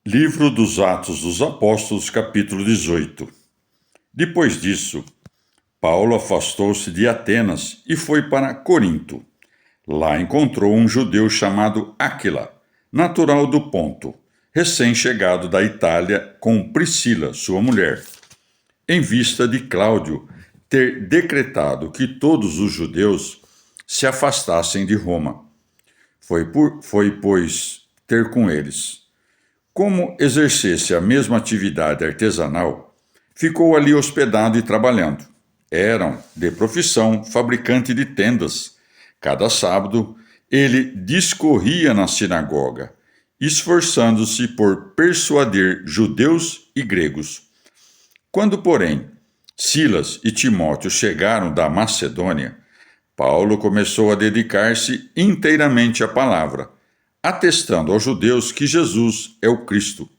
Livro dos Atos dos Apóstolos, capítulo 18. Depois disso, Paulo afastou-se de Atenas e foi para Corinto. Lá encontrou um judeu chamado Áquila, natural do Ponto, recém-chegado da Itália com Priscila, sua mulher, em vista de Cláudio ter decretado que todos os judeus se afastassem de Roma. Foi, pois, ter com eles. Como exercesse a mesma atividade artesanal, ficou ali hospedado e trabalhando. Eram, de profissão, fabricante de tendas. Cada sábado, ele discorria na sinagoga, esforçando-se por persuadir judeus e gregos. Quando, porém, Silas e Timóteo chegaram da Macedônia, Paulo começou a dedicar-se inteiramente à palavra, atestando aos judeus que Jesus é o Cristo.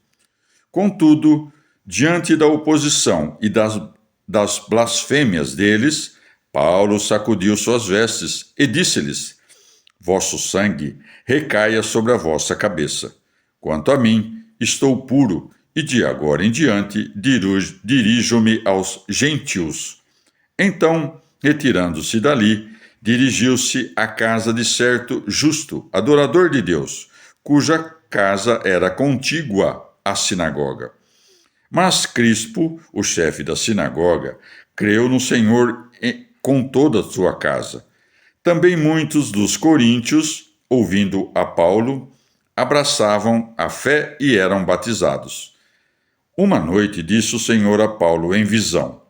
Contudo, diante da oposição e das blasfêmias deles, Paulo sacudiu suas vestes e disse-lhes: Vosso sangue recaia sobre a vossa cabeça. Quanto a mim, estou puro, e de agora em diante dirijo-me aos gentios. Então, retirando-se dali, dirigiu-se à casa de certo justo, adorador de Deus, cuja casa era contígua à sinagoga. Mas Crispo, o chefe da sinagoga, creu no Senhor com toda a sua casa. Também muitos dos coríntios, ouvindo a Paulo, abraçavam a fé e eram batizados. Uma noite disse o Senhor a Paulo em visão: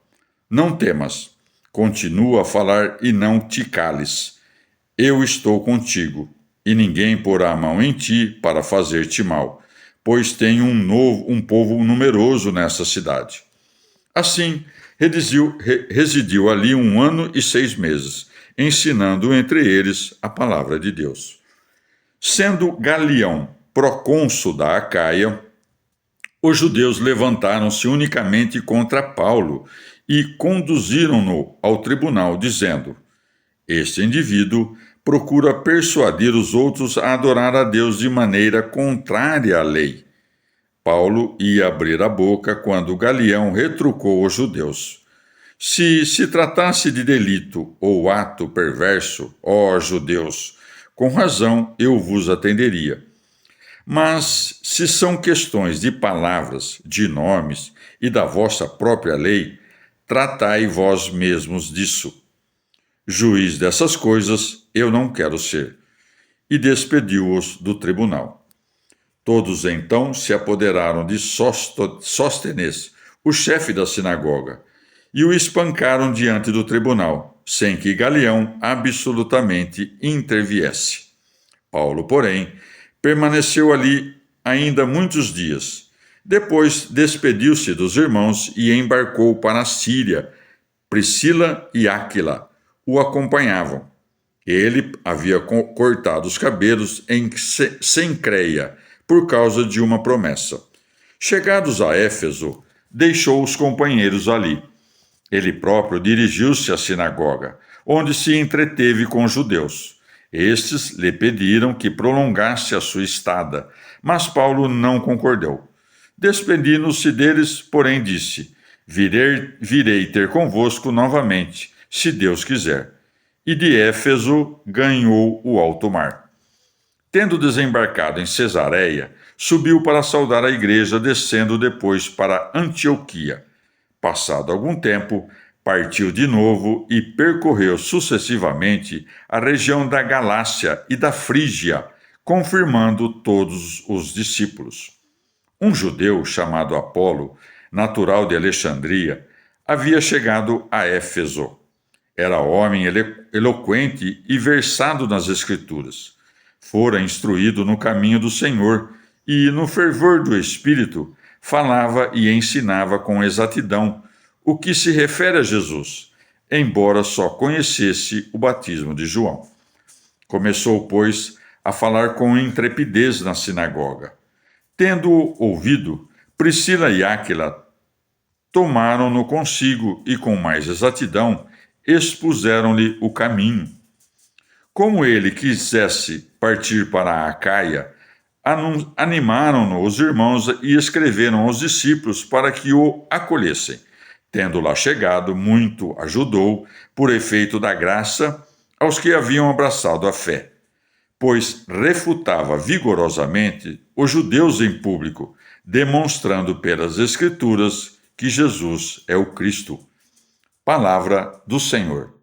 Não temas, continua a falar e não te cales. Eu estou contigo, e ninguém porá a mão em ti para fazer-te mal, pois tenho um povo numeroso nessa cidade. Assim, residiu ali 1 ano e 6 meses, ensinando entre eles a palavra de Deus. Sendo Galião procônsul da Acaia, os judeus levantaram-se unicamente contra Paulo e conduziram-no ao tribunal, dizendo: Este indivíduo procura persuadir os outros a adorar a Deus de maneira contrária à lei. Paulo ia abrir a boca quando Galião retrucou os judeus: Se se tratasse de delito ou ato perverso, ó judeus, com razão eu vos atenderia. Mas, se são questões de palavras, de nomes e da vossa própria lei, tratai vós mesmos disso. Juiz dessas coisas eu não quero ser. E despediu-os do tribunal. Todos então se apoderaram de Sóstenes, o chefe da sinagoga, e o espancaram diante do tribunal, sem que Galião absolutamente interviesse. Paulo, porém, permaneceu ali ainda muitos dias. Depois despediu-se dos irmãos e embarcou para a Síria. Priscila e Áquila o acompanhavam. Ele havia cortado os cabelos em Cencreia por causa de uma promessa. Chegados a Éfeso, deixou os companheiros ali. Ele próprio dirigiu-se à sinagoga, onde se entreteve com os judeus. Estes lhe pediram que prolongasse a sua estada, mas Paulo não concordou. Despedindo-se deles, porém, disse: Virei ter convosco novamente, se Deus quiser. E de Éfeso ganhou o alto mar. Tendo desembarcado em Cesareia, subiu para saudar a igreja, descendo depois para Antioquia. Passado algum tempo, partiu de novo e percorreu sucessivamente a região da Galácia e da Frígia, confirmando todos os discípulos. Um judeu chamado Apolo, natural de Alexandria, havia chegado a Éfeso. Era homem eloquente e versado nas Escrituras. Fora instruído no caminho do Senhor e, no fervor do Espírito, falava e ensinava com exatidão o que se refere a Jesus, embora só conhecesse o batismo de João. Começou, pois, a falar com intrepidez na sinagoga. Tendo-o ouvido, Priscila e Áquila tomaram-no consigo e, com mais exatidão, expuseram-lhe o caminho. Como ele quisesse partir para a Acaia, animaram-no os irmãos e escreveram aos discípulos para que o acolhessem. Tendo lá chegado, muito ajudou, por efeito da graça, aos que haviam abraçado a fé, pois refutava vigorosamente os judeus em público, demonstrando pelas Escrituras que Jesus é o Cristo. Palavra do Senhor.